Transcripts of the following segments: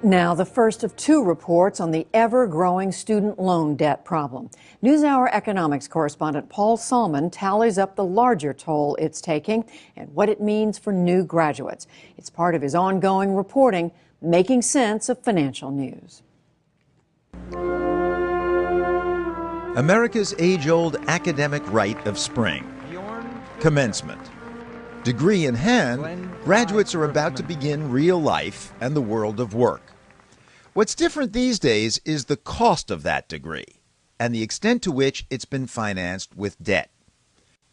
Now, the first of two reports on the ever-growing student loan debt problem. NewsHour economics correspondent Paul Salmon tallies up the larger toll it's taking and what it means for new graduates. It's part of his ongoing reporting, Making Sense of Financial News. America's age-old academic rite of spring, commencement. Degree in hand, graduates are about to begin real life and the world of work. What's different these days is the cost of that degree and the extent to which it's been financed with debt.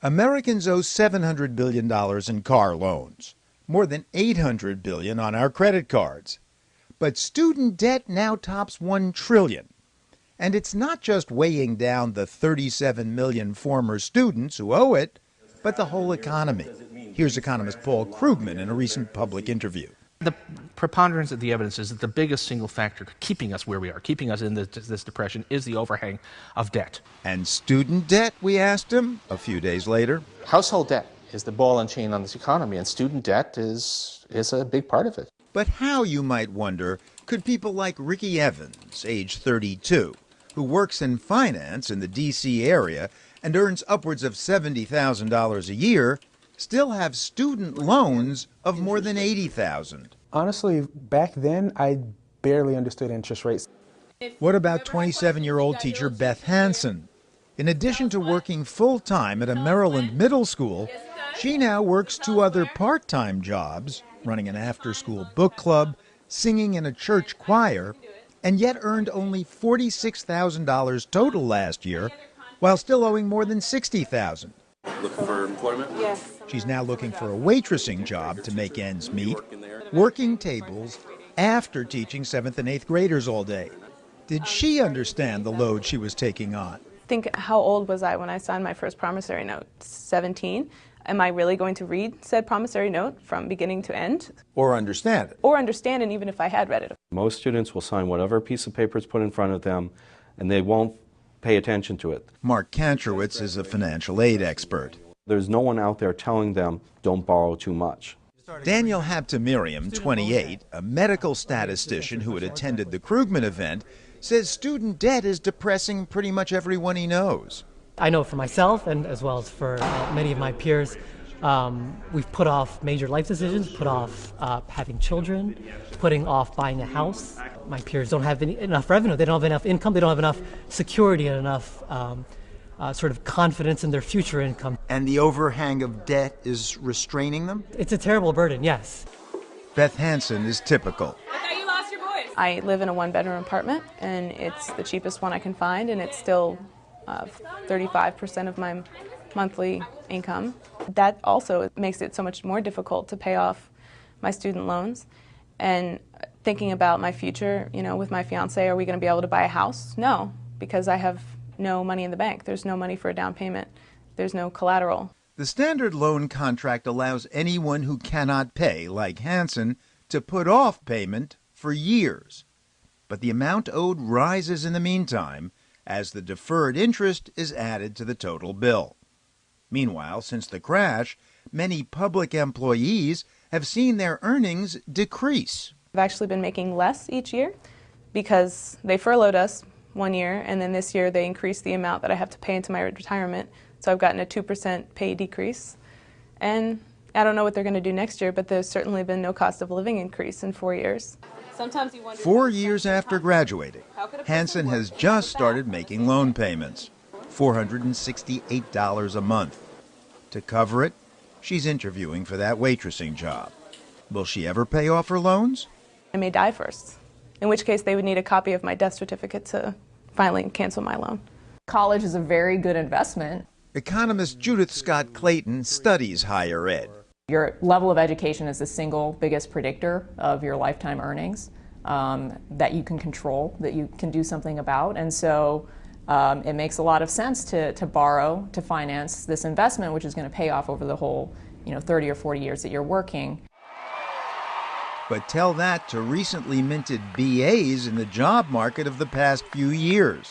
Americans owe $700 billion in car loans, more than $800 billion on our credit cards. But student debt now tops $1 trillion. And it's not just weighing down the 37 million former students who owe it, but the whole economy. Here's economist Paul Krugman in a recent public interview. The preponderance of the evidence is that the biggest single factor keeping us where we are, keeping us in this depression, is the overhang of debt. And student debt, we asked him a few days later. Household debt is the ball and chain on this economy, and student debt is a big part of it. But how, you might wonder, could people like Ricky Evans, age 32, who works in finance in the D.C. area and earns upwards of $70,000 a year, still have student loans of more than $80,000. Honestly, back then, I barely understood interest rates. What about 27-year-old teacher Beth Hansen? In addition to working full-time at a Maryland middle school, she now works two other part-time jobs, running an after-school book club, singing in a church choir, and yet earned only $46,000 total last year, while still owing more than $60,000. Looking for employment? Yes. She's now looking for a waitressing job to make ends meet, working tables after teaching 7th and 8th graders all day. Did she understand the load she was taking on? Think, how old was I when I signed my first promissory note? 17. Am I really going to read said promissory note from beginning to end? Or understand it. Or understand it even if I had read it. Most students will sign whatever piece of paper is put in front of them, and they won't pay attention to it. Mark Kantrowitz is a financial aid expert. There's no one out there telling them, don't borrow too much. Daniel Habtemiriam, 28, a medical statistician who had attended the Krugman event, says student debt is depressing pretty much everyone he knows. I know for myself and as well as for many of my peers, we've put off major life decisions, put off having children, putting off buying a house. My peers don't have enough revenue, they don't have enough income, they don't have enough security and enough sort of confidence in their future income. And the overhang of debt is restraining them? It's a terrible burden, yes. Beth Hansen is typical. I live in a one-bedroom apartment, and it's the cheapest one I can find, and it's still 35% of my monthly income. That also makes it so much more difficult to pay off my student loans. And thinking about my future, you know, with my fiance, are we going to be able to buy a house? No, because I have no money in the bank. There's no money for a down payment. There's no collateral. The standard loan contract allows anyone who cannot pay, like Hansen, to put off payment for years. But the amount owed rises in the meantime as the deferred interest is added to the total bill. Meanwhile, since the crash, many public employees have seen their earnings decrease. I've actually been making less each year because they furloughed us one year, and then this year they increased the amount that I have to pay into my retirement. So I've gotten a 2% pay decrease. And I don't know what they're going to do next year, but there's certainly been no cost of living increase in 4 years. 4 years after graduating, Hansen has just started making loan payments, $468 a month. To cover it, she's interviewing for that waitressing job. Will she ever pay off her loans? I may die first, in which case they would need a copy of my death certificate to finally cancel my loan. College is a very good investment. Economist Judith Scott Clayton studies higher ed. Your level of education is the single biggest predictor of your lifetime earnings that you can control, that you can do something about. And so it makes a lot of sense to borrow to finance this investment, which is going to pay off over the whole 30 or 40 years that you're working. But tell that to recently minted BAs in the job market of the past few years,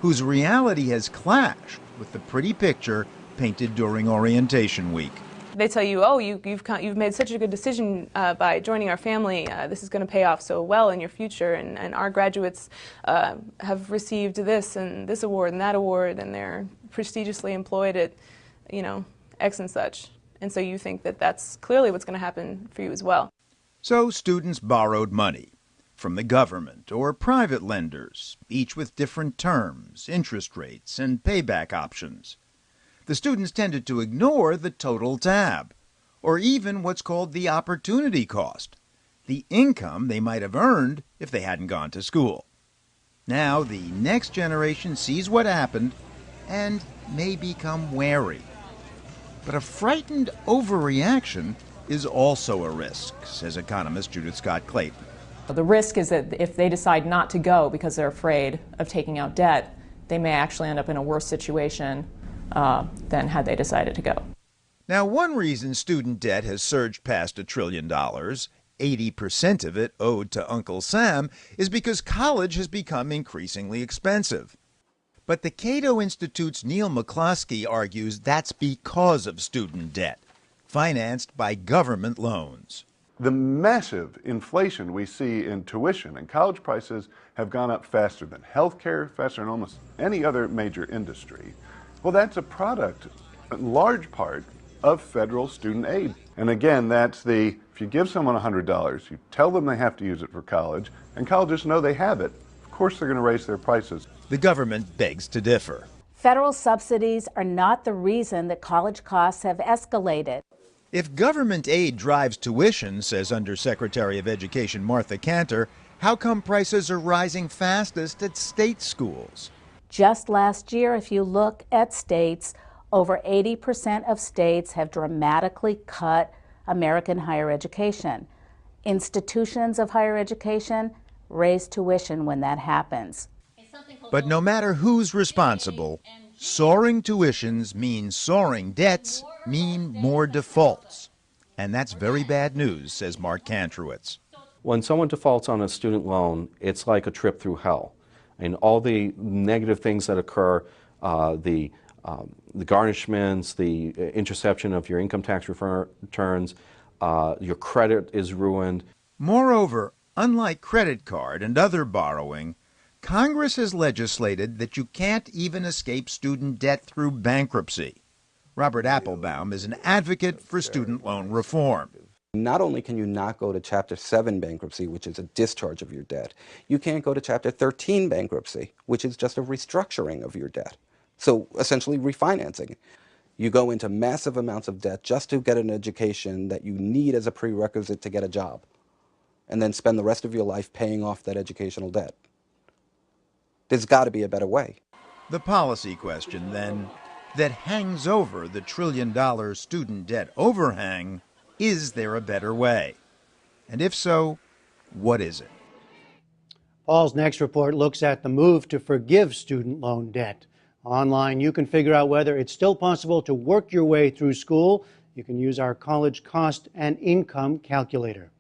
whose reality has clashed with the pretty picture painted during orientation week. They tell you, oh, you've made such a good decision by joining our family. This is going to pay off so well in your future, and our graduates have received this and this award and that award, and they're prestigiously employed at, X and such. And so you think that that's clearly what's going to happen for you as well. So students borrowed money from the government or private lenders, each with different terms, interest rates, and payback options. The students tended to ignore the total tab, or even what's called the opportunity cost, the income they might have earned if they hadn't gone to school. Now the next generation sees what happened and may become wary. But a frightened overreaction is also a risk, says economist Judith Scott Clayton. The risk is that if they decide not to go because they're afraid of taking out debt, they may actually end up in a worse situation than had they decided to go. Now, one reason student debt has surged past $1 trillion, 80% of it owed to Uncle Sam, is because college has become increasingly expensive. But the Cato Institute's Neil McCloskey argues that's because of student debt, financed by government loans. The massive inflation we see in tuition and college prices have gone up faster than healthcare, faster than almost any other major industry. Well, that's a product, in large part, of federal student aid. And again, that's if you give someone $100, you tell them they have to use it for college, and colleges know they have it. Of course they're going to raise their prices. The government begs to differ. Federal subsidies are not the reason that college costs have escalated. If government aid drives tuition, says Undersecretary of Education Martha Cantor, how come prices are rising fastest at state schools? Just last year, if you look at states, over 80% of states have dramatically cut American higher education. Institutions of higher education raise tuition when that happens. But no matter who's responsible, soaring tuitions mean soaring debts mean more defaults. And that's very bad news, says Mark Kantrowitz. When someone defaults on a student loan, it's like a trip through hell. And all the negative things that occur, the garnishments, the interception of your income tax returns, your credit is ruined. Moreover, unlike credit card and other borrowing, Congress has legislated that you can't even escape student debt through bankruptcy. Robert Applebaum is an advocate for student loan reform. Not only can you not go to Chapter 7 bankruptcy, which is a discharge of your debt, you can't go to Chapter 13 bankruptcy, which is just a restructuring of your debt. So essentially refinancing. You go into massive amounts of debt just to get an education that you need as a prerequisite to get a job, and then spend the rest of your life paying off that educational debt. There's got to be a better way. The policy question, then, that hangs over the $1 trillion student debt overhang, is there a better way? And if so, what is it? Paul's next report looks at the move to forgive student loan debt. Online, you can figure out whether it's still possible to work your way through school. You can use our college cost and income calculator.